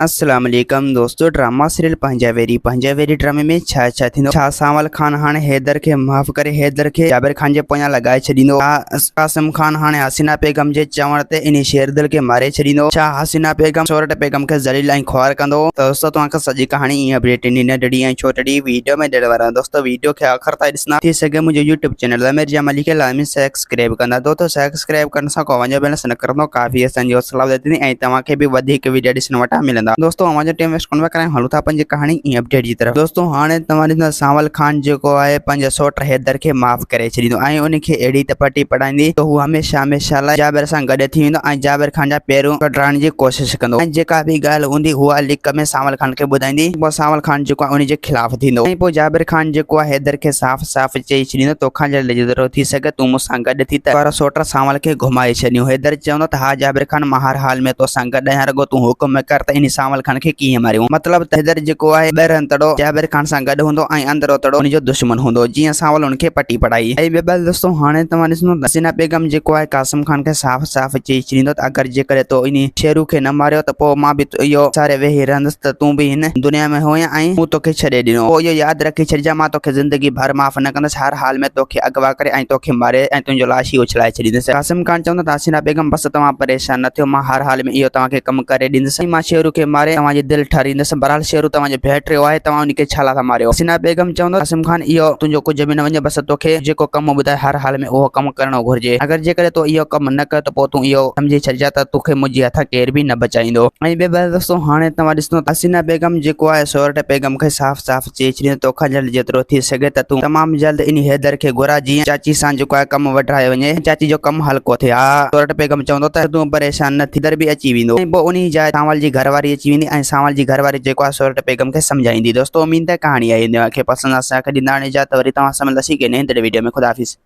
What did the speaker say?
अस्सलाम वालेकुम दोस्तों। ड्रामा सीरियल पंजावेरी ड्रामे में छा थींदो। छा सावल खान हाणे हैदर के माफ़ करे हैदर के जाबिर खान जे पोयां लगाए छॾींदो। कासिम खान हाणे हसीना बेगम जे चवण ते इन शेरदिल के मारे छॾींदो। छा हसीना बेगम सोरठ बेगम के ज़लील ऐं ख्वार कंदो। त दोस्तों तव्हांखे सॼी कहानी ईअं अपडेट ॾिनी न ॾिनी ऐं छो ॾिनी वीडियो में ॾियण वारा दोस्तों वीडियो के आखिर ताईं ॾिसना थी सके मुझे यूट्यूब चैनल मिर्जा मलिक के लाज़मी सब्सक्राइब कंदा। दोस्तों सब्सक्राइब करण सां को वञो बैलेंस न करंदो काफ़ी असांजी हौसला वधंदी ऐं तव्हांखे बि वधीक वीडियो ॾिसण वटां मिलंदा। दोस्तों अवां जो टाइम वेस्ट कोन करें हलूं था पंहिंजी कहानी ईअं अपडेट जी तरफ। दोस्तों हाणे तव्हां ॾिसंदा सावल खान जेको आहे पंहिंजे सोट हैदर खे माफ़ करे छॾींदो ऐं उनखे अहिड़ी तपटी पढ़ाईंदी त हू हमेशह लाइ जाबिर सां गॾु थी वेंदो ऐं जाबिर खान जा पेरूं कढाइण जी कोशिश कंदो ऐं जेका बि ॻाल्हि हूंदी उहा लिक में सावल खान खे ॿुधाईंदी। पोइ सावल खान जेको आहे उन जे ख़िलाफ़ थींदो ऐं पोइ जाबिर खान जेको आहे हैदर खे साफ़ साफ़ चई छॾींदो तोखां जल्दी ज़रूरत थी सघे तूं मूंसां गॾु थी त पर सोट सावल खे घुमाए छॾियो। हैदर चवंदो त हा जाबिर खान मां हर हाल में तोसां गॾु आहियां रुॻो तूं हुकुम कर त इन सावल खान खे कीअं मारियूं। मतलब हैदर जेको आहे ॿाहिरां तड़ो जाबिर खान सां गॾु हूंदो ऐं अंदरो तड़ो उनजो दुश्मन हूंदो जीअं सावल उनखे पटी पढ़ाई। ऐं ॿिए ॻाल्हि दोस्तों हाणे तव्हां ॾिसंदो हसीना बेगम जेको आहे कासिम खान खे साफ़ साफ़ चई छॾींदो त अगरि जेकॾहिं तो इन शेरू खे न मारियो त पोइ मां बि इहो सारे वेही रहंदुसि त तूं बि हिन दुनिया में हुएं ऐं मूं तोखे छॾे ॾिनो। पोइ इहो यादि रखी छॾिजां मां तोखे ज़िंदगी भर माफ़ न कंदुसि हर हाल में तोखे अगवा करे ऐं तोखे मारे ऐं तुंहिंजो लाश ई उछलाए छॾींदुसि। कासिम खान चवंदो त हसीना बेगम बसि तव्हां परेशान न थियो मां हर हाल में इहो तव्हांखे कमु करे ॾींदुसि मां शेरू खे मारे तव्हांजी दिलि ठारींदुसि। बहरहाल शेरू तव्हांजो भेट रहियो आहे तव्हां उनखे छा था मारियो। हसीना बेगम चवंदो कासिम खान इहो तुंहिंजो कुझु बि न वञे बसि तोखे जेको कमु ॿुधाए हर हाल में उहो कमु करणो घुरिजे। अगरि जेकॾहिं तो इहो कमु न कर त पोइ तूं इहो सम्झी छॾिजां त तोखे मुंहिंजे हथ केर बि न बचाईंदो। ऐं ॿिए ॿार दोस्तों हाणे तव्हां ॾिसंदो हसीना बेगम जेको आहे सोरठ बेगम खे साफ़ साफ़ चई छॾींदो तोखां जल्द जेतिरो थी सघे त तूं तमामु जल्द इन हैदर खे घुरा जीअं चाची सां जेको आहे कमु वधाए वञे चाची जो कमु हल्को थिए। हा सोरठ बेगम चवंदो त तूं परेशान न थी दर बि अची वेंदो ऐं पोइ उन जाइ सावल जी घरवारी अची वेंदी ऐं सावल जी घरवारी जेको आहे सोरठ बेगम खे सम्झाईंदी। दोस्तों उम्मीद है कहानी आई खे पसंदि असांखे ॾींदा इजाज़त वरी तव्हां सां मिलंदासीं के नए वीडियो में। खुदा हाफ़िज़।